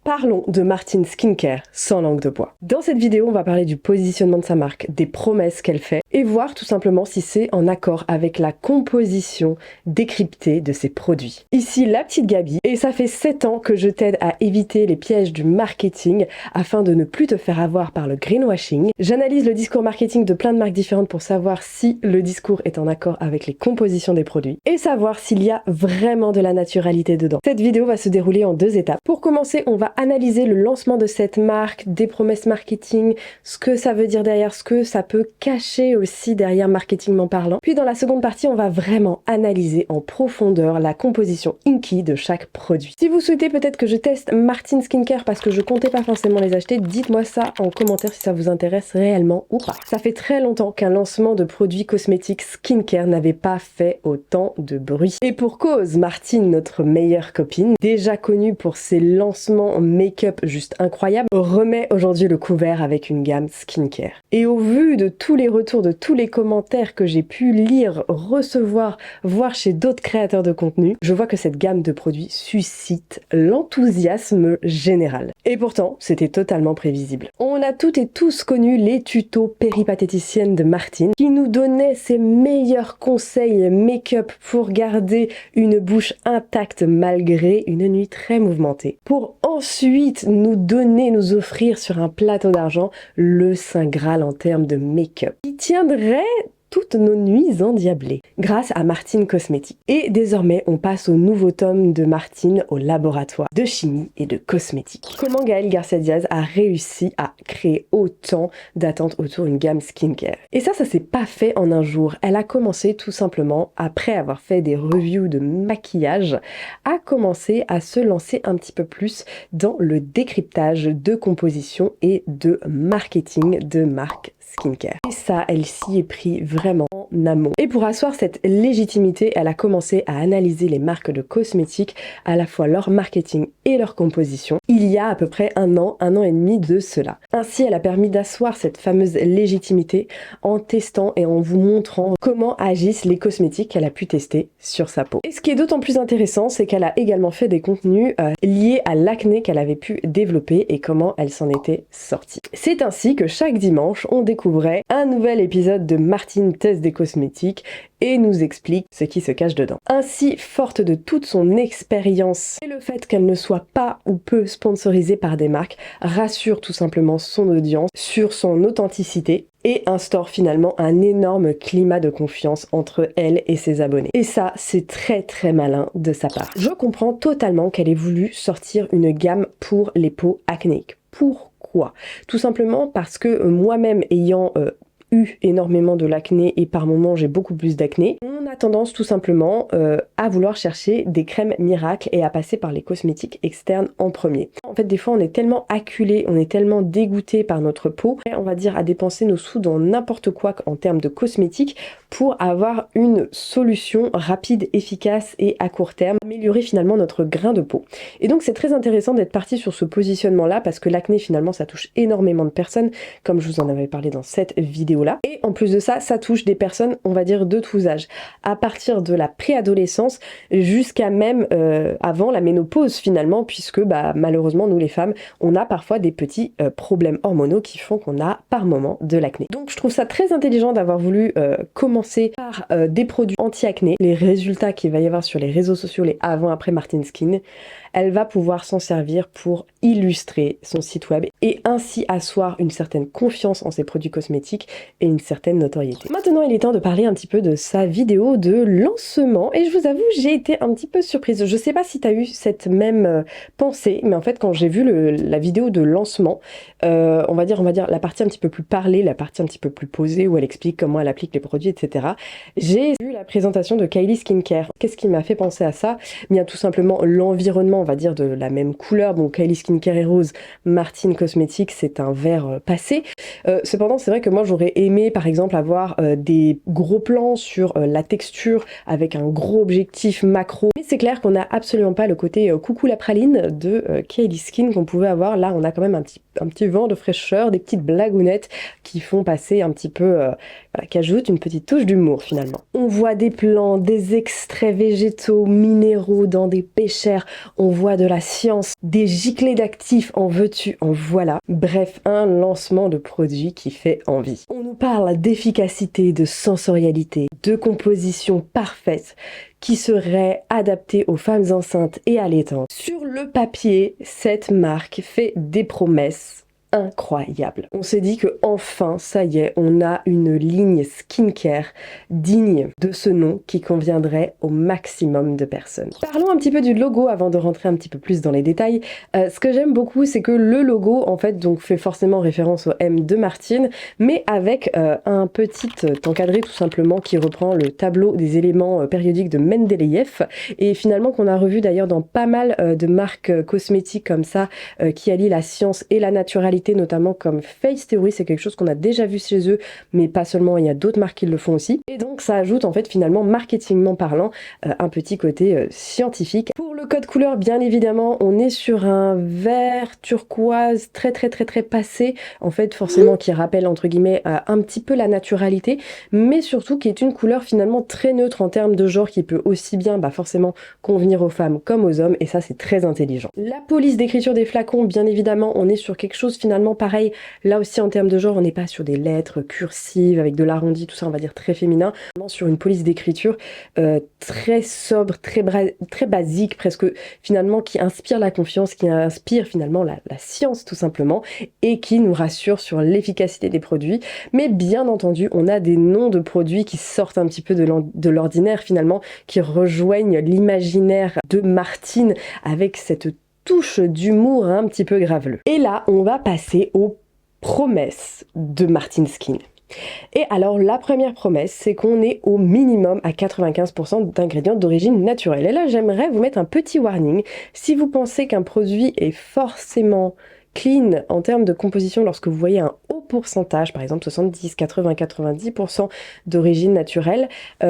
Parlons de Martine Skincare sans langue de bois. Dans cette vidéo, on va parler du positionnement de sa marque, des promesses qu'elle fait et voir tout simplement si c'est en accord avec la composition décryptée de ses produits. Ici, la petite Gabi, et ça fait 7 ans que je t'aide à éviter les pièges du marketing afin de ne plus te faire avoir par le greenwashing. J'analyse le discours marketing de plein de marques différentes pour savoir si le discours est en accord avec les compositions des produits et savoir s'il y a vraiment de la naturalité dedans. Cette vidéo va se dérouler en 2 étapes. Pour commencer, on va analyser le lancement de cette marque, des promesses marketing, ce que ça veut dire derrière, ce que ça peut cacher aussi derrière marketingment parlant. Puis dans la seconde partie, on va vraiment analyser en profondeur la composition Inky de chaque produit. Si vous souhaitez peut-être que je teste Martine Skincare parce que je comptais pas forcément les acheter, dites-moi ça en commentaire si ça vous intéresse réellement ou pas. Ça fait très longtemps qu'un lancement de produits cosmétiques skincare n'avait pas fait autant de bruit. Et pour cause, Martine, notre meilleure copine, déjà connue pour ses lancements make-up juste incroyable, remet aujourd'hui le couvert avec une gamme skincare. Et au vu de tous les retours, de tous les commentaires que j'ai pu lire, recevoir, voir chez d'autres créateurs de contenu, je vois que cette gamme de produits suscite l'enthousiasme général. Et pourtant, c'était totalement prévisible. On a toutes et tous connu les tutos péripatéticiennes de Martine qui nous donnaient ses meilleurs conseils make-up pour garder une bouche intacte malgré une nuit très mouvementée. Pour ensuite nous offrir sur un plateau d'argent le Saint Graal en termes de make-up qui tiendrait toutes nos nuits endiablées grâce à Martine Cosmétiques. Et désormais, on passe au nouveau tome de Martine au laboratoire de chimie et de cosmétiques. Comment Gaëlle Garcia Diaz a réussi à créer autant d'attentes autour d'une gamme skincare. Et ça s'est pas fait en un jour. Elle a commencé tout simplement, après avoir fait des reviews de maquillage, à commencer à se lancer un petit peu plus dans le décryptage de composition et de marketing de marques skincare. Et ça, elle s'y est pris vraiment en amont. Et pour asseoir cette légitimité, elle a commencé à analyser les marques de cosmétiques, à la fois leur marketing et leur composition, il y a à peu près un an et demi de cela. Ainsi, elle a permis d'asseoir cette fameuse légitimité en testant et en vous montrant comment agissent les cosmétiques qu'elle a pu tester sur sa peau. Et ce qui est d'autant plus intéressant, c'est qu'elle a également fait des contenus liés à l'acné qu'elle avait pu développer et comment elle s'en était sortie. C'est ainsi que chaque dimanche, on découvrait un nouvel épisode de Martine teste des cosmétiques et nous explique ce qui se cache dedans. Ainsi, forte de toute son expérience et le fait qu'elle ne soit pas ou peu sponsorisée par des marques, rassure tout simplement son audience sur son authenticité et instaure finalement un énorme climat de confiance entre elle et ses abonnés. Et ça, c'est très malin de sa part. Je comprends totalement qu'elle ait voulu sortir une gamme pour les peaux acnéiques. Pourquoi ? Tout simplement parce que moi-même ayant eu énormément de l'acné et par moments j'ai beaucoup plus d'acné, on a tendance tout simplement à vouloir chercher des crèmes miracles et à passer par les cosmétiques externes en premier. En fait, des fois on est tellement acculé, on est tellement dégoûté par notre peau, on va dire à dépenser nos sous dans n'importe quoi en termes de cosmétiques pour avoir une solution rapide, efficace et à court terme, améliorer finalement notre grain de peau. Et donc c'est très intéressant d'être parti sur ce positionnement là parce que l'acné finalement ça touche énormément de personnes, comme je vous en avais parlé dans cette vidéo là. Et en plus de ça, ça touche des personnes, on va dire de tous âges, à partir de la préadolescence jusqu'à même avant la ménopause finalement, puisque malheureusement nous les femmes, on a parfois des petits problèmes hormonaux qui font qu'on a par moment de l'acné. Donc je trouve ça très intelligent d'avoir voulu commencer par des produits anti-acné. Les résultats qu'il va y avoir sur les réseaux sociaux, les avant-après Martine Skin, elle va pouvoir s'en servir pour illustrer son site web et ainsi asseoir une certaine confiance en ses produits cosmétiques et une certaine notoriété. Maintenant, il est temps de parler un petit peu de sa vidéo de lancement et je vous avoue, j'ai été un petit peu surprise. Je sais pas si tu as eu cette même pensée, mais en fait, quand j'ai vu la vidéo de lancement, on va dire la partie un petit peu plus parlée, la partie un petit peu plus posée où elle explique comment elle applique les produits, etc. J'ai vu la présentation de Kylie Skincare. Qu'est-ce qui m'a fait penser à ça ? Bien tout simplement l'environnement, on va dire de la même couleur. Bon, Kylie Skincare est rose, Martine Cosmétiques c'est un vert passé. Cependant, c'est vrai que moi j'aurais aimé par exemple avoir des gros plans sur la texture avec un gros objectif macro. Mais c'est clair qu'on n'a absolument pas le côté coucou la praline de Kylie Skin qu'on pouvait avoir. Là, on a quand même un petit vent de fraîcheur, des petites blagounettes qui font passer un petit peu, qui ajoutent une petite touche d'humour finalement. On voit des plants, des extraits végétaux, minéraux dans des pêchères. On voit de la science, des giclées d'actifs, en veux-tu, en voilà. Bref, un lancement de produit qui fait envie. On nous parle d'efficacité, de sensorialité, de composition parfaite qui serait adaptée aux femmes enceintes et allaitantes. Sur le papier, cette marque fait des promesses incroyable. On s'est dit que enfin, ça y est, on a une ligne skincare digne de ce nom qui conviendrait au maximum de personnes. Parlons un petit peu du logo avant de rentrer un petit peu plus dans les détails. Ce que j'aime beaucoup, c'est que le logo, en fait, donc fait forcément référence au M de Martine, mais avec un petit encadré tout simplement qui reprend le tableau des éléments périodiques de Mendeleïev et finalement qu'on a revu d'ailleurs dans pas mal de marques cosmétiques comme ça qui allient la science et la naturalité, notamment comme Face Theory, c'est quelque chose qu'on a déjà vu chez eux, mais pas seulement, il y a d'autres marques qui le font aussi. Et donc ça ajoute en fait finalement, marketingment parlant, un petit côté scientifique. Pour le code couleur, bien évidemment, on est sur un vert turquoise très passé, en fait forcément qui rappelle entre guillemets un petit peu la naturalité, mais surtout qui est une couleur finalement très neutre en termes de genre, qui peut aussi bien forcément convenir aux femmes comme aux hommes, et ça c'est très intelligent. La police d'écriture des flacons, bien évidemment, on est sur quelque chose finalement pareil, là aussi en termes de genre, on n'est pas sur des lettres cursives avec de l'arrondi, tout ça on va dire très féminin, vraiment sur une police d'écriture très sobre, très basique, presque finalement qui inspire la confiance, qui inspire finalement la science tout simplement, et qui nous rassure sur l'efficacité des produits. Mais bien entendu, on a des noms de produits qui sortent un petit peu de l'ordinaire finalement, qui rejoignent l'imaginaire de Martine avec cette touche d'humour un petit peu graveleux. Et là, on va passer aux promesses de Martine Skin. Et alors, la première promesse, c'est qu'on est au minimum à 95% d'ingrédients d'origine naturelle. Et là, j'aimerais vous mettre un petit warning. Si vous pensez qu'un produit est forcément clean en termes de composition lorsque vous voyez un haut pourcentage, par exemple 70, 80, 90% d'origine naturelle,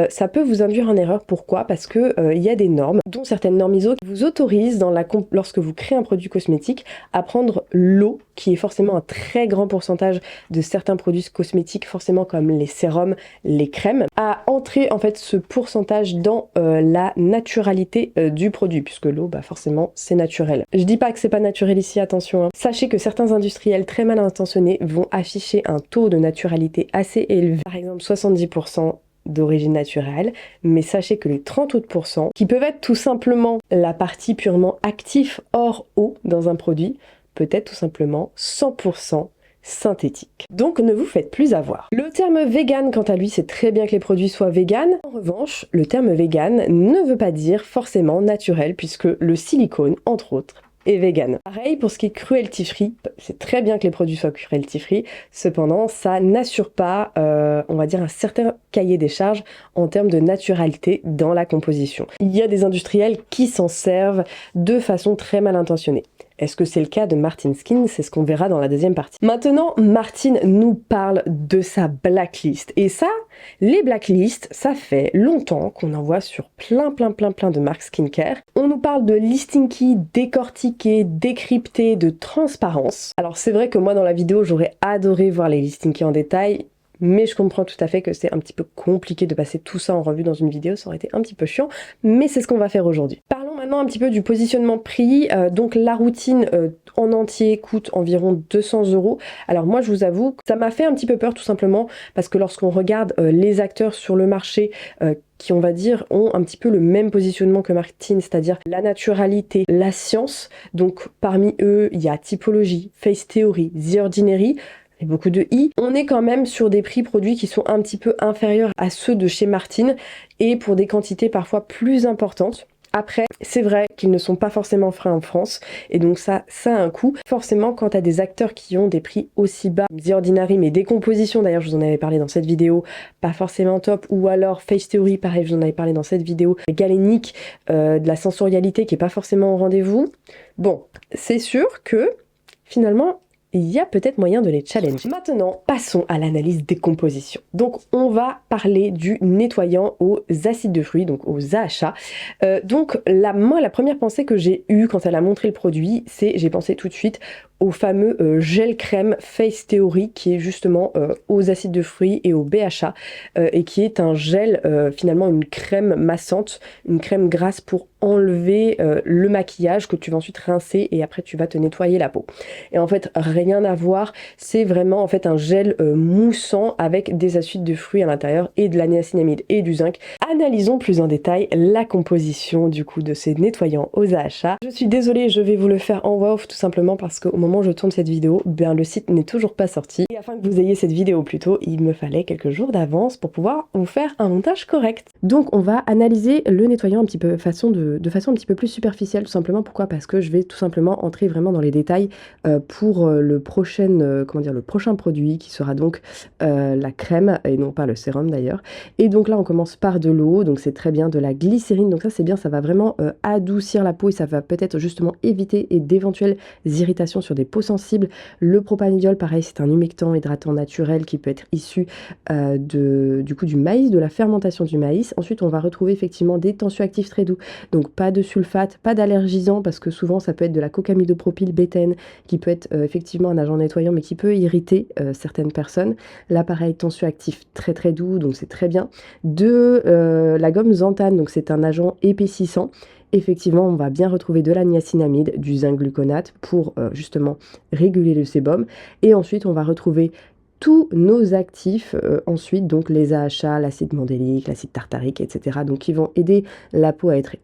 ça peut vous induire en erreur. Pourquoi? Parce que il y a des normes, dont certaines normes ISO, qui vous autorisent lorsque vous créez un produit cosmétique à prendre l'eau, qui est forcément un très grand pourcentage de certains produits cosmétiques, forcément comme les sérums, les crèmes, à entrer en fait ce pourcentage dans la naturalité du produit, puisque l'eau, forcément, c'est naturel. Je dis pas que c'est pas naturel ici, attention, hein. Sachez que certains industriels très mal intentionnés vont afficher un taux de naturalité assez élevé, par exemple 70% d'origine naturelle, mais sachez que les 30 autres pourcents, qui peuvent être tout simplement la partie purement active hors eau dans un produit, peut être tout simplement 100% synthétique. Donc ne vous faites plus avoir. Le terme vegan, quant à lui, c'est très bien que les produits soient vegan. En revanche, le terme vegan ne veut pas dire forcément naturel, puisque le silicone, entre autres, est vegan. Pareil pour ce qui est cruelty free, c'est très bien que les produits soient cruelty free, cependant ça n'assure pas, on va dire, un certain cahier des charges en termes de naturalité dans la composition. Il y a des industriels qui s'en servent de façon très mal intentionnée. Est-ce que c'est le cas de Martine Skin? C'est ce qu'on verra dans la deuxième partie. Maintenant, Martine nous parle de sa blacklist. Et ça, les blacklists, ça fait longtemps qu'on en voit sur plein de marques skincare. On nous parle de listing key décortiqué, décrypté, de transparence. Alors c'est vrai que moi dans la vidéo, j'aurais adoré voir les listing keys en détail, mais je comprends tout à fait que c'est un petit peu compliqué de passer tout ça en revue dans une vidéo, ça aurait été un petit peu chiant, mais c'est ce qu'on va faire aujourd'hui. Parlons maintenant un petit peu du positionnement prix. Donc la routine en entier coûte environ 200 €. Alors moi je vous avoue que ça m'a fait un petit peu peur, tout simplement parce que lorsqu'on regarde les acteurs sur le marché qui, on va dire, ont un petit peu le même positionnement que Martine, c'est-à-dire la naturalité, la science. Donc parmi eux, il y a Typologie, Face Theory, The Ordinary, et beaucoup de i. On est quand même sur des prix produits qui sont un petit peu inférieurs à ceux de chez Martine et pour des quantités parfois plus importantes. Après, c'est vrai qu'ils ne sont pas forcément frais en France, et donc ça a un coût. Forcément, quand tu as des acteurs qui ont des prix aussi bas, The Ordinary, mais des compositions, d'ailleurs je vous en avais parlé dans cette vidéo, pas forcément top, ou alors Face Theory, pareil, je vous en avais parlé dans cette vidéo, galénique, de la sensorialité qui est pas forcément au rendez-vous. Bon, c'est sûr que, finalement, il y a peut-être moyen de les challenger. Maintenant, passons à l'analyse des compositions. Donc, on va parler du nettoyant aux acides de fruits, donc aux AHA. Donc, moi, la première pensée que j'ai eue quand elle a montré le produit, j'ai pensé tout de suite au fameux gel crème Face Theory, qui est justement aux acides de fruits et au BHA, et qui est un gel, finalement une crème massante, une crème grasse pour enlever le maquillage que tu vas ensuite rincer et après tu vas te nettoyer la peau. Et en fait, rien à voir, c'est vraiment en fait un gel moussant avec des acides de fruits à l'intérieur et de la niacinamide et du zinc. Analysons plus en détail la composition du coup de ces nettoyants aux AHA. Je suis désolée, je vais vous le faire en voix off tout simplement parce qu'au moment où je tourne cette vidéo, le site n'est toujours pas sorti. Et afin que vous ayez cette vidéo plus tôt, il me fallait quelques jours d'avance pour pouvoir vous faire un montage correct. Donc on va analyser le nettoyant un petit peu de façon un petit peu plus superficielle, tout simplement. Pourquoi? Parce que je vais tout simplement entrer vraiment dans les détails pour le prochain produit qui sera donc la crème et non pas le sérum d'ailleurs. Et donc là on commence par de l'eau, donc c'est très bien, de la glycérine, donc ça c'est bien, ça va vraiment adoucir la peau et ça va peut-être justement éviter d'éventuelles irritations sur des peaux sensibles. Le propanediol, pareil, c'est un humectant hydratant naturel qui peut être issu du maïs, de la fermentation du maïs. Ensuite, on va retrouver effectivement des tensioactifs très doux, donc pas de sulfate, pas d'allergisant, parce que souvent ça peut être de la cocamidopropylbétène qui peut être effectivement un agent nettoyant, mais qui peut irriter certaines personnes. Là, pareil, tensioactif très très doux, donc c'est très bien. La gomme xanthane, donc c'est un agent épaississant. Effectivement, on va bien retrouver de la niacinamide, du zinc gluconate pour justement réguler le sébum. Et ensuite, on va retrouver tous nos actifs ensuite, donc les AHA, l'acide mandélique, l'acide tartarique, etc. Donc qui vont aider la peau à être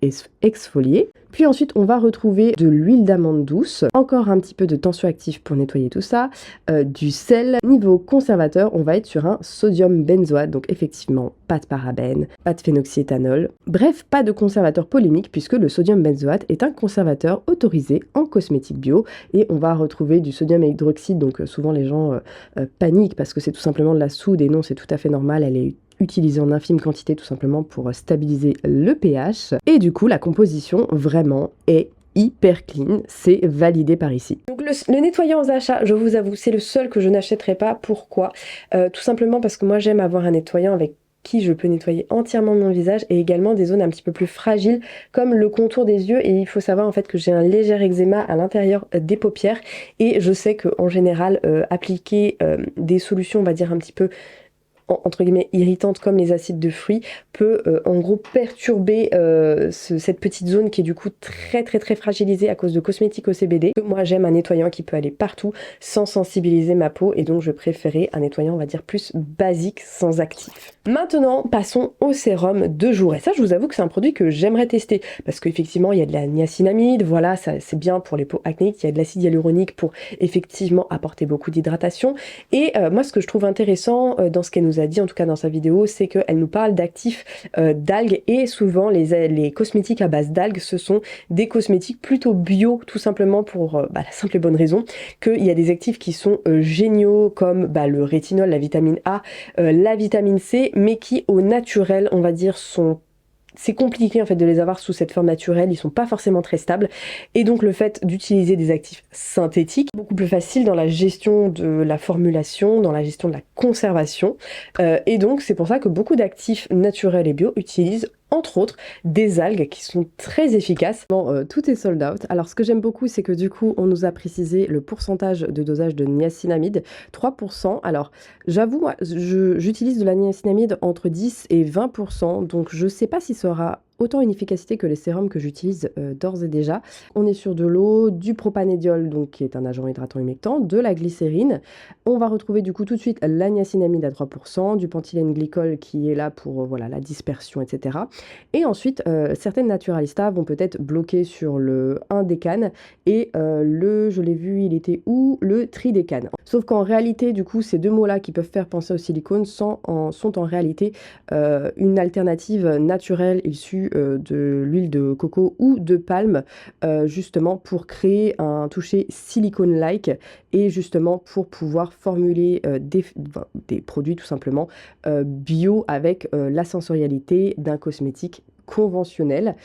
exfoliée. Puis ensuite, on va retrouver de l'huile d'amande douce, encore un petit peu de tensioactif pour nettoyer tout ça, du sel. Niveau conservateur, on va être sur un sodium benzoate, donc effectivement, pas de parabènes, pas de phénoxyéthanol. Bref, pas de conservateur polémique puisque le sodium benzoate est un conservateur autorisé en cosmétique bio. Et on va retrouver du sodium hydroxyde, donc souvent les gens paniquent parce que c'est tout simplement de la soude et non, c'est tout à fait normal, elle est utilisée en infime quantité tout simplement pour stabiliser le pH. Et du coup, la composition vraiment est hyper clean, c'est validé par ici. Donc le nettoyant aux achats, je vous avoue, c'est le seul que je n'achèterai pas. Pourquoi? Tout simplement parce que moi j'aime avoir un nettoyant avec qui je peux nettoyer entièrement mon visage et également des zones un petit peu plus fragiles comme le contour des yeux. Et il faut savoir en fait que j'ai un léger eczéma à l'intérieur des paupières et je sais qu'en général appliquer des solutions, on va dire un petit peu entre guillemets irritante comme les acides de fruits peut en gros perturber cette petite zone qui est du coup très très très fragilisée à cause de cosmétiques au CBD. Moi j'aime un nettoyant qui peut aller partout sans sensibiliser ma peau et donc je préférais un nettoyant on va dire plus basique sans actif. Maintenant passons au sérum de jour et ça je vous avoue que c'est un produit que j'aimerais tester parce qu'effectivement il y a de la niacinamide, voilà, ça c'est bien pour les peaux acnéiques, il y a de l'acide hyaluronique pour effectivement apporter beaucoup d'hydratation et moi ce que je trouve intéressant dans ce qu'elle nous a dit en tout cas dans sa vidéo, c'est qu'elle nous parle d'actifs d'algues et souvent les cosmétiques à base d'algues ce sont des cosmétiques plutôt bio tout simplement pour la simple et bonne raison qu'il y a des actifs qui sont géniaux comme le rétinol, la vitamine A, la vitamine C mais qui au naturel on va dire c'est compliqué en fait de les avoir sous cette forme naturelle, ils sont pas forcément très stables et donc le fait d'utiliser des actifs synthétiques beaucoup plus facile dans la gestion de la formulation, dans la gestion de la conservation et donc c'est pour ça que beaucoup d'actifs naturels et bio utilisent entre autres des algues qui sont très efficaces. Bon, tout est sold out. Alors ce que j'aime beaucoup c'est que du coup on nous a précisé le pourcentage de dosage de niacinamide, 3%. Alors j'avoue, j'utilise de la niacinamide entre 10 et 20%, donc je sais pas si ça aura autant une efficacité que les sérums que j'utilise d'ores et déjà. On est sur de l'eau, du propanediol, donc qui est un agent hydratant humectant, de la glycérine. On va retrouver du coup tout de suite la niacinamide à 3%, du pentylène glycol qui est là pour voilà, la dispersion, etc. Et ensuite, certaines naturalistas vont peut-être bloquer sur le 1 décane et je l'ai vu, il était où? Le tridécane. Sauf qu'en réalité, du coup, ces deux mots-là qui peuvent faire penser au silicone sont en réalité une alternative naturelle issue de l'huile de coco ou de palme, justement pour créer un toucher silicone-like et justement pour pouvoir formuler des produits tout simplement bio avec la sensorialité d'un cosmétique conventionnel.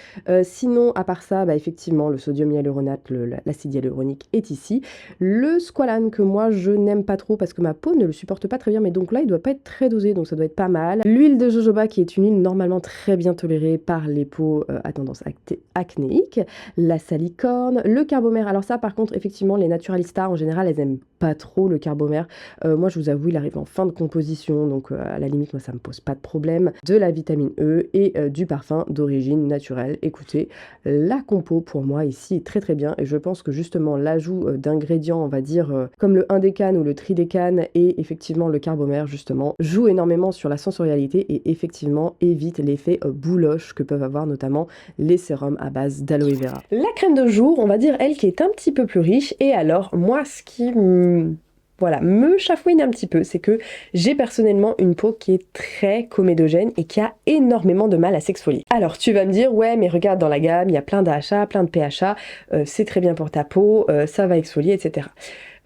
Sinon, à part ça, effectivement, le sodium hyaluronate, l'acide hyaluronique est ici. Le squalane que moi je n'aime pas trop parce que ma peau ne le supporte pas très bien, mais donc là il doit pas être très dosé, donc ça doit être pas mal. L'huile de jojoba qui est une huile normalement très bien tolérée par les peaux à tendance acnéique. La salicorne, le carbomère. Alors ça par contre, effectivement, les naturalistas en général elles aiment pas trop le carbomère. Moi je vous avoue, il arrive en fin de composition, donc à la limite moi ça me pose pas de problème. De la vitamine E et du parfum d'origine naturelle. Écoutez, la compo pour moi ici est très très bien et je pense que justement l'ajout d'ingrédients, on va dire, comme le indécane ou le tridécane et effectivement le carbomère justement, joue énormément sur la sensorialité et effectivement évite l'effet bouloche que peuvent avoir notamment les sérums à base d'aloe vera. La crème de jour, on va dire elle qui est un petit peu plus riche et alors moi ce qui me chafouine un petit peu, c'est que j'ai personnellement une peau qui est très comédogène et qui a énormément de mal à s'exfolier. Alors tu vas me dire, ouais mais regarde dans la gamme, il y a plein d'AHA, plein de PHA, c'est très bien pour ta peau, ça va exfolier, etc.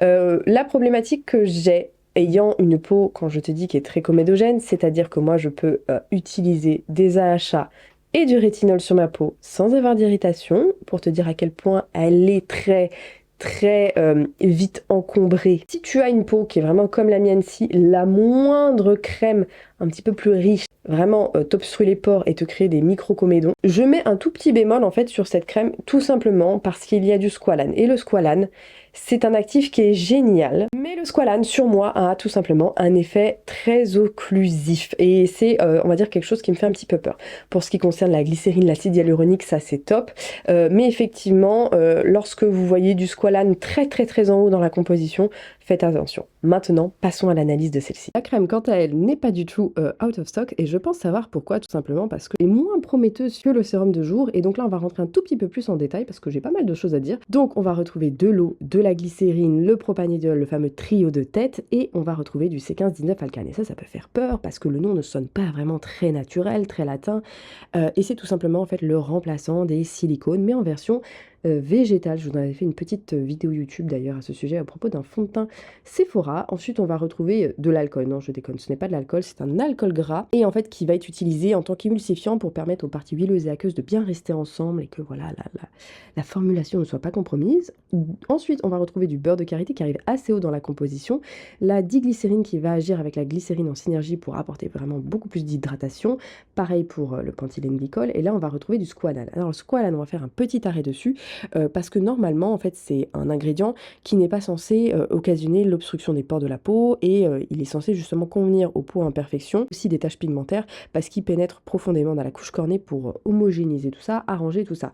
La problématique que j'ai ayant une peau, quand je te dis, qui est très comédogène, c'est-à-dire que moi je peux utiliser des AHA et du rétinol sur ma peau sans avoir d'irritation, pour te dire à quel point elle est très vite encombrée. Si tu as une peau qui est vraiment comme la mienne, si la moindre crème un petit peu plus riche vraiment t'obstrue les pores et te crée des micro-comédons, je mets un tout petit bémol en fait sur cette crème, tout simplement parce qu'il y a du squalane. Et le squalane, c'est un actif qui est génial, mais le squalane sur moi a tout simplement un effet très occlusif et c'est on va dire quelque chose qui me fait un petit peu peur. Pour ce qui concerne la glycérine, l'acide hyaluronique, ça c'est top, mais effectivement lorsque vous voyez du squalane très en haut dans la composition, faites attention. Maintenant, passons à l'analyse de celle-ci. La crème, quant à elle, n'est pas du tout out of stock et je pense savoir pourquoi, tout simplement parce qu'elle est moins prometteuse que le sérum de jour et donc là on va rentrer un tout petit peu plus en détail parce que j'ai pas mal de choses à dire. Donc on va retrouver de l'eau, de la glycérine, le propanediol, le fameux trio de tête et on va retrouver du C15-19-alcane. Et ça peut faire peur parce que le nom ne sonne pas vraiment très naturel, très latin et c'est tout simplement en fait le remplaçant des silicones mais en version végétale. Je vous en avais fait une petite vidéo YouTube d'ailleurs à ce sujet à propos d'un fond de teint Sephora. Ensuite on va retrouver de l'alcool, non je déconne, ce n'est pas de l'alcool, c'est un alcool gras et en fait qui va être utilisé en tant qu'émulsifiant pour permettre aux parties huileuses et aqueuses de bien rester ensemble et que voilà la formulation ne soit pas compromise. Ensuite on va retrouver du beurre de karité qui arrive assez haut dans la composition, la diglycérine qui va agir avec la glycérine en synergie pour apporter vraiment beaucoup plus d'hydratation, pareil pour le pentylène glycol et là on va retrouver du squalane. Alors le squalane on va faire un petit arrêt dessus parce que normalement en fait c'est un ingrédient qui n'est pas censé occasionner l'obstruction des pores de la peau et il est censé justement convenir aux peaux à imperfection, aussi des taches pigmentaires parce qu'il pénètre profondément dans la couche cornée pour homogénéiser tout ça, arranger tout ça.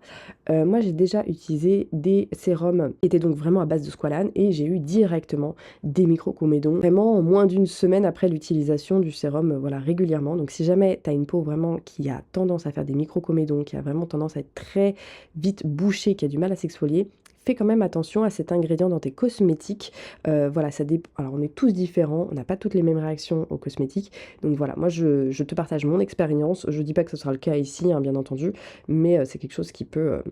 Moi j'ai déjà utilisé des sérums qui étaient donc vraiment à base de squalane et j'ai eu directement des micro-comédons vraiment en moins d'une semaine après l'utilisation du sérum voilà régulièrement. Donc si jamais tu as une peau vraiment qui a tendance à faire des micro-comédons, qui a vraiment tendance à être très vite bouchée, qui a du mal à s'exfolier, fais quand même attention à cet ingrédient dans tes cosmétiques. Voilà, ça dépend. Alors on est tous différents, on n'a pas toutes les mêmes réactions aux cosmétiques. Donc voilà, moi je te partage mon expérience. Je dis pas que ce sera le cas ici, hein, bien entendu, mais c'est quelque chose qui peut,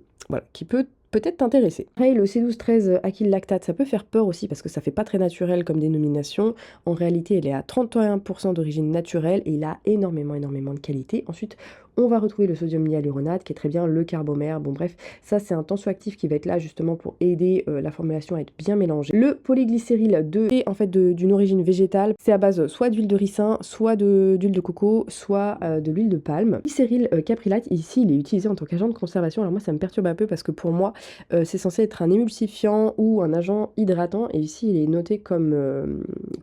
peut-être t'intéresser. Après, le C12-13 acrylactate, ça peut faire peur aussi parce que ça fait pas très naturel comme dénomination. En réalité, elle est à 31% d'origine naturelle et il a énormément de qualité. Ensuite, on va retrouver le sodium hyaluronate qui est très bien, le carbomère. Bon bref, ça c'est un tensioactif qui va être là justement pour aider la formulation à être bien mélangée. Le polyglycéryl est en fait d'une origine végétale. C'est à base soit d'huile de ricin, soit d'huile de coco, soit de l'huile de palme. Glycéryl caprylate, ici il est utilisé en tant qu'agent de conservation. Alors moi ça me perturbe un peu parce que pour moi c'est censé être un émulsifiant ou un agent hydratant et ici il est noté comme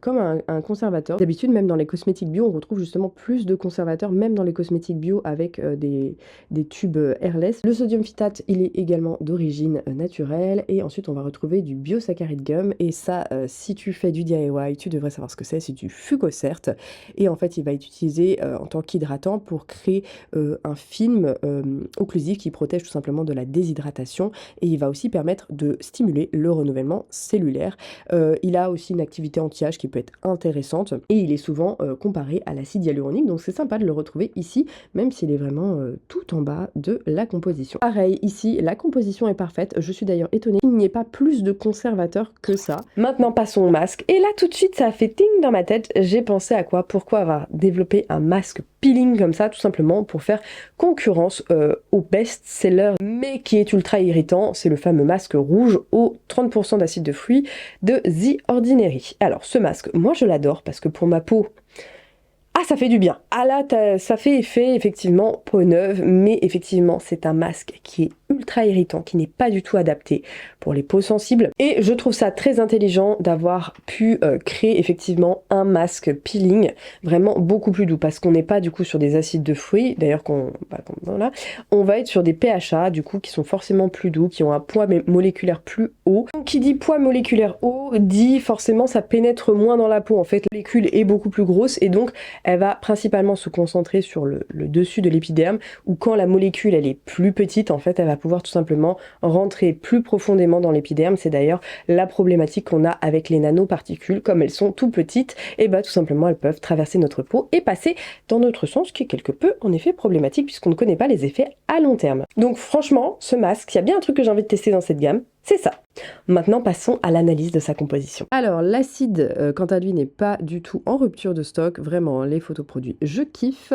un conservateur. D'habitude même dans les cosmétiques bio on retrouve justement plus de conservateurs, même dans les cosmétiques bio avec des tubes airless. Le sodium phytate il est également d'origine naturelle et ensuite on va retrouver du biosaccharide gum et ça si tu fais du DIY tu devrais savoir ce que c'est du Fucosert et en fait il va être utilisé en tant qu'hydratant pour créer un film occlusif qui protège tout simplement de la déshydratation et il va aussi permettre de stimuler le renouvellement cellulaire. Il a aussi une activité anti-âge qui peut être intéressante et il est souvent comparé à l'acide hyaluronique donc c'est sympa de le retrouver ici même s'il est vraiment tout en bas de la composition. Pareil ici la composition est parfaite, je suis d'ailleurs étonnée qu'il n'y ait pas plus de conservateurs que ça. Maintenant passons au masque et là tout de suite ça a fait ting dans ma tête, j'ai pensé à quoi, pourquoi avoir développé un masque peeling comme ça tout simplement pour faire concurrence au best-seller mais qui est ultra irritant, c'est le fameux masque rouge au 30% d'acide de fruits de The Ordinary. Alors ce masque, moi je l'adore parce que pour ma peau Ah, ça fait du bien. Ah là, ça fait effet, effectivement, peau neuve, mais effectivement, c'est un masque qui est ultra irritant, qui n'est pas du tout adapté pour les peaux sensibles. Et je trouve ça très intelligent d'avoir pu créer effectivement un masque peeling vraiment beaucoup plus doux, parce qu'on n'est pas du coup sur des acides de fruits, d'ailleurs voilà, on va être sur des PHA du coup qui sont forcément plus doux, qui ont un poids moléculaire plus haut. Donc qui dit poids moléculaire haut, dit forcément ça pénètre moins dans la peau. En fait, la molécule est beaucoup plus grosse et donc elle va principalement se concentrer sur le dessus de l'épiderme, où quand la molécule elle est plus petite, en fait elle va pouvoir tout simplement rentrer plus profondément dans l'épiderme. C'est d'ailleurs la problématique qu'on a avec les nanoparticules, comme elles sont tout petites, et bah tout simplement elles peuvent traverser notre peau et passer dans notre sang, ce qui est quelque peu en effet problématique puisqu'on ne connaît pas les effets à long terme. Donc franchement, ce masque, il y a bien un truc que j'ai envie de tester dans cette gamme, c'est ça. Maintenant, passons à l'analyse de sa composition. Alors, l'acide, quant à lui, n'est pas du tout en rupture de stock. Vraiment, les photoproduits, je kiffe.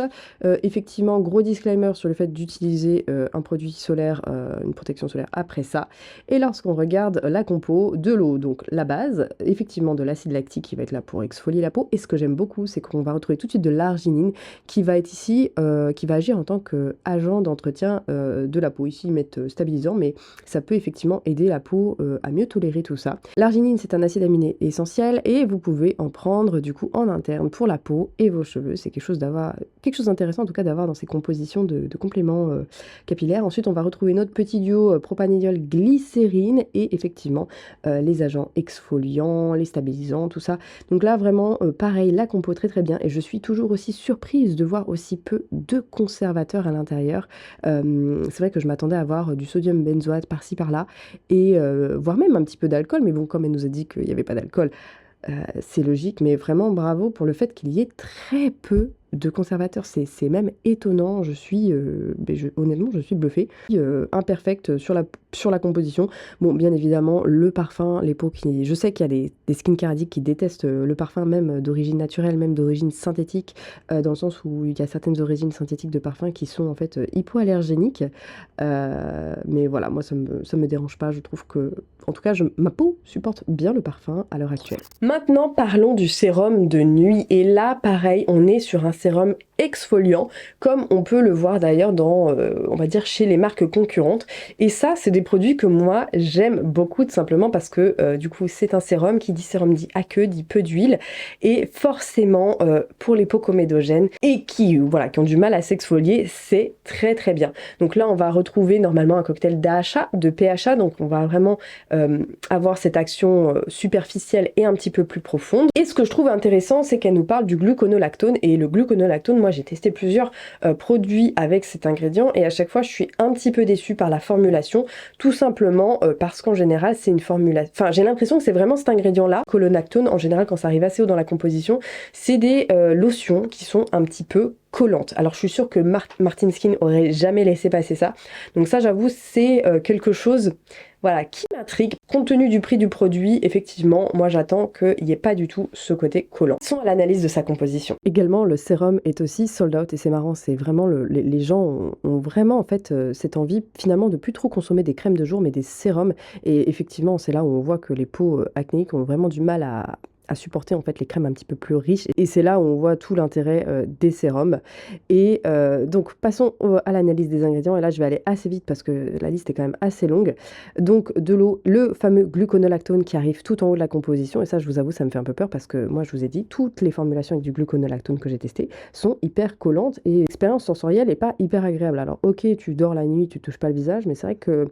Effectivement, gros disclaimer sur le fait d'utiliser un produit solaire, une protection solaire après ça. Et lorsqu'on regarde la compo, de l'eau, donc la base, effectivement de l'acide lactique qui va être là pour exfolier la peau. Et ce que j'aime beaucoup, c'est qu'on va retrouver tout de suite de l'arginine qui va être ici, qui va agir en tant qu'agent d'entretien de la peau. Ici, ils mettent stabilisant, mais ça peut effectivement aider la peau à mieux tolérer tout ça. L'arginine, c'est un acide aminé essentiel et vous pouvez en prendre du coup en interne pour la peau et vos cheveux. C'est quelque chose d'intéressant en tout cas d'avoir dans ces compositions de compléments capillaires. Ensuite, on va retrouver notre petit duo propanediol glycérine et effectivement les agents exfoliants, les stabilisants, tout ça. Donc là, vraiment, pareil, la compo très très bien et je suis toujours aussi surprise de voir aussi peu de conservateurs à l'intérieur. C'est vrai que je m'attendais à avoir du sodium benzoate par-ci par-là et voire même un petit peu d'alcool, mais bon, comme elle nous a dit qu'il n'y avait pas d'alcool, c'est logique, mais vraiment bravo pour le fait qu'il y ait très peu de conservateurs. C'est même étonnant, honnêtement, je suis bluffée. Imperfecte sur la composition. Bon, bien évidemment, le parfum, les peaux qui... Je sais qu'il y a des skincare addicts qui détestent le parfum, même d'origine naturelle, même d'origine synthétique, dans le sens où il y a certaines origines synthétiques de parfums qui sont en fait hypoallergéniques. Mais voilà, moi, ça me dérange pas. Je trouve que, en tout cas, ma peau supporte bien le parfum à l'heure actuelle. Maintenant, parlons du sérum de nuit. Et là, pareil, on est sur un sérum exfoliant, comme on peut le voir d'ailleurs dans, on va dire, chez les marques concurrentes. Et ça, c'est des produits que moi, j'aime beaucoup, tout simplement parce que, du coup, c'est un sérum. Qui dit sérum dit aqueux, dit peu d'huile. Et forcément, pour les peaux comédogènes et qui ont du mal à s'exfolier, c'est très très bien. Donc là, on va retrouver normalement un cocktail d'AHA, de PHA, donc on va vraiment avoir cette action superficielle et un petit peu plus profonde. Et ce que je trouve intéressant, c'est qu'elle nous parle du gluconolactone, et le gluconolactone, moi j'ai testé plusieurs produits avec cet ingrédient et à chaque fois je suis un petit peu déçue par la formulation, tout simplement parce qu'en général c'est une formulation, enfin j'ai l'impression que c'est vraiment cet ingrédient là, gluconolactone, en général quand ça arrive assez haut dans la composition, c'est des lotions qui sont un petit peu collantes. Alors je suis sûre que Martin Skin aurait jamais laissé passer ça, donc ça j'avoue c'est quelque chose qui m'intrigue. Compte tenu du prix du produit, effectivement, moi j'attends qu'il n'y ait pas du tout ce côté collant. Passons à l'analyse de sa composition. Également, le sérum est aussi sold out et c'est marrant, c'est vraiment les gens ont vraiment en fait cette envie finalement de plus trop consommer des crèmes de jour mais des sérums, et effectivement c'est là où on voit que les peaux acnéiques ont vraiment du mal à supporter en fait les crèmes un petit peu plus riches, et c'est là où on voit tout l'intérêt des sérums. Et donc passons à l'analyse des ingrédients, et là je vais aller assez vite parce que la liste est quand même assez longue. Donc de l'eau, le fameux gluconolactone qui arrive tout en haut de la composition, et ça je vous avoue ça me fait un peu peur parce que moi je vous ai dit toutes les formulations avec du gluconolactone que j'ai testé sont hyper collantes et l'expérience sensorielle est pas hyper agréable. Alors ok, tu dors la nuit, tu touches pas le visage, mais c'est vrai que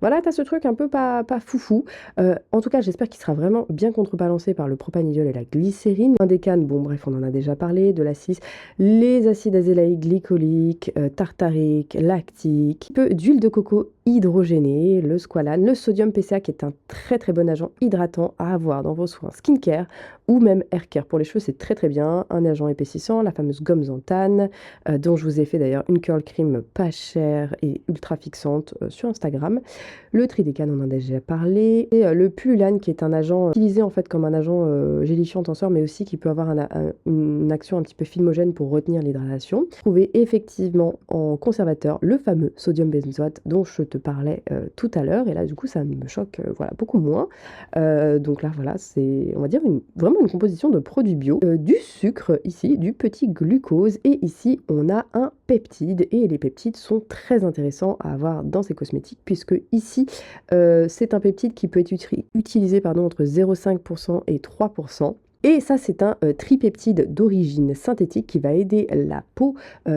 voilà, t'as ce truc un peu pas foufou. En tout cas, j'espère qu'il sera vraiment bien contrebalancé par le propanediol et la glycérine. Un décane, bon bref, on en a déjà parlé, de la 6, les acides azélaïques, glycoliques, tartariques, lactiques, peu d'huile de coco hydrogénée, le squalane, le sodium PCA qui est un très très bon agent hydratant à avoir dans vos soins skincare ou même haircare. Pour les cheveux, c'est très très bien. Un agent épaississant, la fameuse gomme xanthane, dont je vous ai fait d'ailleurs une curl cream pas chère et ultra fixante sur Instagram. Le tridécane, on en a déjà parlé. Et le pululane, qui est un agent utilisé en fait comme un agent gélifiant tenseur, mais aussi qui peut avoir une action un petit peu filmogène pour retenir l'hydratation. Trouver effectivement en conservateur le fameux sodium benzoate dont je te parlais tout à l'heure. Et là, du coup, ça me choque voilà, beaucoup moins. Donc là, voilà, c'est, on va dire, vraiment une composition de produits bio. Du sucre ici, du petit glucose. Et ici, on a un peptide. Et les peptides sont très intéressants à avoir dans ces cosmétiques, puisque ici, c'est un peptide qui peut être utilisé entre 0,5% et 3%. Et ça, c'est un tripeptide d'origine synthétique qui va aider la peau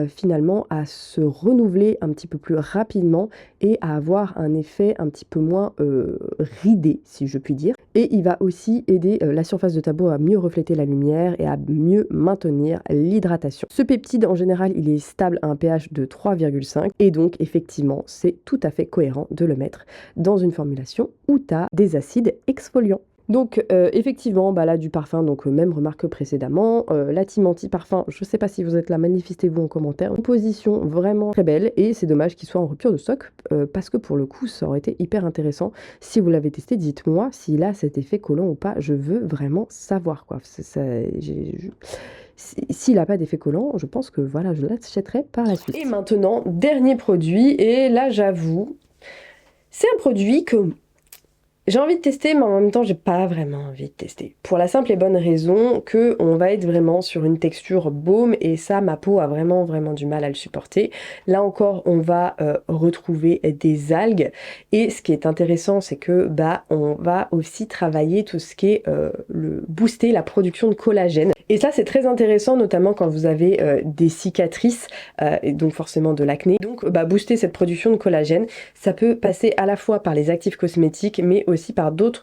finalement à se renouveler un petit peu plus rapidement et à avoir un effet un petit peu moins ridé, si je puis dire. Et il va aussi aider la surface de ta peau à mieux refléter la lumière et à mieux maintenir l'hydratation. Ce peptide, en général, il est stable à un pH de 3,5 et donc, effectivement, c'est tout à fait cohérent de le mettre dans une formulation où tu as des acides exfoliants. Donc effectivement, là du parfum, donc même remarque que précédemment, la team anti-parfum, je sais pas si vous êtes là, manifestez-vous en commentaire. Composition vraiment très belle et c'est dommage qu'il soit en rupture de stock parce que pour le coup, ça aurait été hyper intéressant. Si vous l'avez testé, dites-moi s'il a cet effet collant ou pas. Je veux vraiment savoir quoi. S'il n'a pas d'effet collant, je pense que voilà, je l'achèterai par la suite. Et maintenant, dernier produit, et là j'avoue, c'est un produit que j'ai envie de tester, mais en même temps, j'ai pas vraiment envie de tester. Pour la simple et bonne raison que on va être vraiment sur une texture baume et ça, ma peau a vraiment du mal à le supporter. Là encore, on va retrouver des algues et ce qui est intéressant, c'est que on va aussi travailler tout ce qui est booster la production de collagène. Et ça, c'est très intéressant, notamment quand vous avez des cicatrices et donc forcément de l'acné. Donc, booster cette production de collagène, ça peut passer à la fois par les actifs cosmétiques, mais aussi par d'autres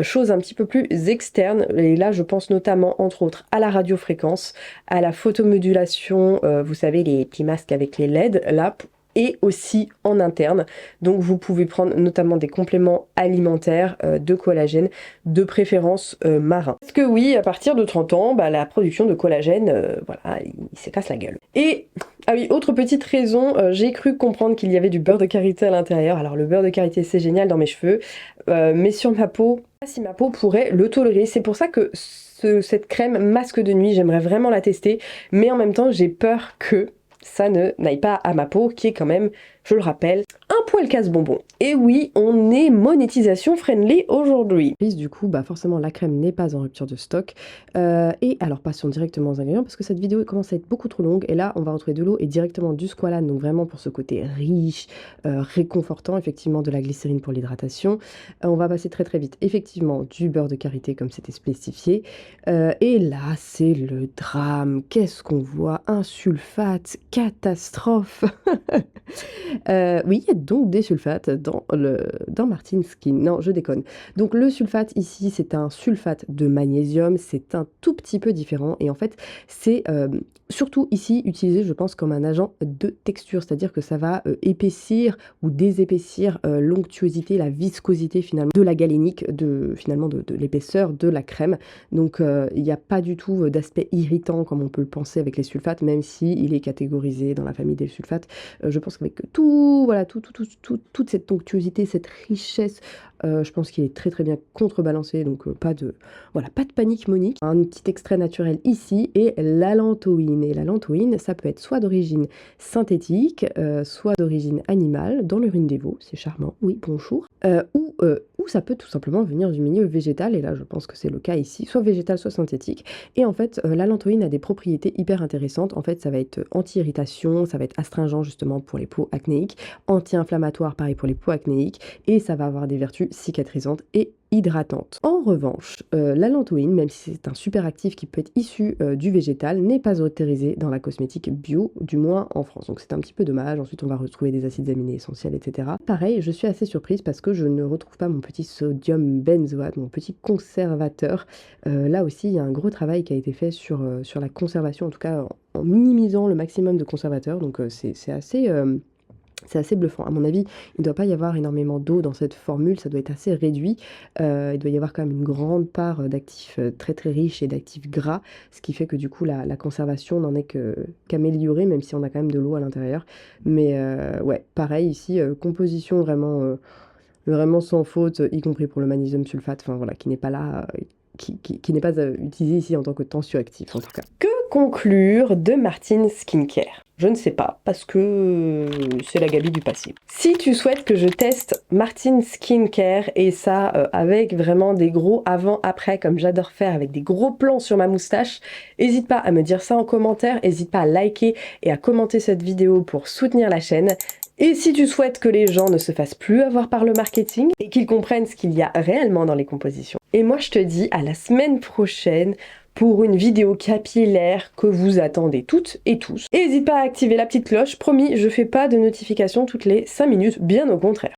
choses un petit peu plus externes. Et là, je pense notamment, entre autres, à la radiofréquence, à la photomodulation, vous savez, les petits masques avec les LED, là, et aussi en interne. Donc vous pouvez prendre notamment des compléments alimentaires de collagène, de préférence marin. Parce que oui, à partir de 30 ans, la production de collagène, voilà, il s'efface la gueule. Et, ah oui, autre petite raison, j'ai cru comprendre qu'il y avait du beurre de karité à l'intérieur. Alors le beurre de karité, c'est génial dans mes cheveux, mais sur ma peau, si ma peau pourrait le tolérer. C'est pour ça que cette crème masque de nuit, j'aimerais vraiment la tester, mais en même temps, j'ai peur que ça n'aille pas à ma peau qui est quand même, je le rappelle, un poil casse-bonbon. Et oui, on est monétisation friendly aujourd'hui. Du coup, forcément, la crème n'est pas en rupture de stock. Et alors, passons directement aux ingrédients parce que cette vidéo commence à être beaucoup trop longue. Et là, on va retrouver de l'eau et directement du squalane. Donc vraiment pour ce côté riche, réconfortant, effectivement, de la glycérine pour l'hydratation. On va passer très très vite. Effectivement, du beurre de karité comme c'était spécifié. Et là, c'est le drame. Qu'est-ce qu'on voit? Un sulfate, catastrophe. Oui, il y a donc des sulfates dans Martin Skin. Non, je déconne. Donc le sulfate ici, c'est un sulfate de magnésium. C'est un tout petit peu différent. Et en fait, c'est surtout ici utilisé, je pense, comme un agent de texture. C'est-à-dire que ça va épaissir ou désépaissir l'onctuosité, la viscosité finalement de la galénique, finalement de l'épaisseur de la crème. Donc il n'y a pas du tout d'aspect irritant comme on peut le penser avec les sulfates, même si il est catégorisé dans la famille des sulfates. Je pense qu'avec toute cette onctuosité, cette richesse, je pense qu'il est très très bien contrebalancé, donc pas de panique monique. Un petit extrait naturel ici et l'allantoïne. Et l'allantoïne, ça peut être soit d'origine synthétique, soit d'origine animale, dans l'urine des veaux, c'est charmant, oui, bonjour, ou ça peut tout simplement venir du milieu végétal, et là je pense que c'est le cas ici, soit végétal, soit synthétique. Et en fait, l'allantoïne a des propriétés hyper intéressantes. En fait, ça va être anti-irritation, ça va être astringent justement pour les peaux acnéiques, anti-inflammatoire pareil pour les peaux acnéiques, et ça va avoir des vertus cicatrisantes et hydratante. En revanche, l'allantoïne, même si c'est un super actif qui peut être issu du végétal, n'est pas autorisé dans la cosmétique bio, du moins en France. Donc c'est un petit peu dommage. Ensuite, on va retrouver des acides aminés essentiels, etc. Pareil, je suis assez surprise parce que je ne retrouve pas mon petit sodium benzoate, mon petit conservateur. Là aussi, il y a un gros travail qui a été fait sur la conservation, en tout cas en minimisant le maximum de conservateurs. Donc c'est assez bluffant. À mon avis, il ne doit pas y avoir énormément d'eau dans cette formule, ça doit être assez réduit. Il doit y avoir quand même une grande part d'actifs très très riches et d'actifs gras, ce qui fait que du coup la conservation n'en est qu'améliorée, même si on a quand même de l'eau à l'intérieur. Mais ouais, pareil ici, composition vraiment vraiment sans faute, y compris pour le magnésium sulfate, enfin voilà, qui n'est pas là, qui n'est pas utilisé ici en tant que tensioactif en tout cas. Que conclure de Martine Skincare? Je ne sais pas, parce que c'est la Gabi du passé. Si tu souhaites que je teste Martine Skincare, et ça avec vraiment des gros avant-après, comme j'adore faire, avec des gros plans sur ma moustache, n'hésite pas à me dire ça en commentaire, n'hésite pas à liker et à commenter cette vidéo pour soutenir la chaîne. Et si tu souhaites que les gens ne se fassent plus avoir par le marketing et qu'ils comprennent ce qu'il y a réellement dans les compositions, et moi je te dis à la semaine prochaine pour une vidéo capillaire que vous attendez toutes et tous. Et n'hésite pas à activer la petite cloche, promis, je fais pas de notification toutes les 5 minutes, bien au contraire.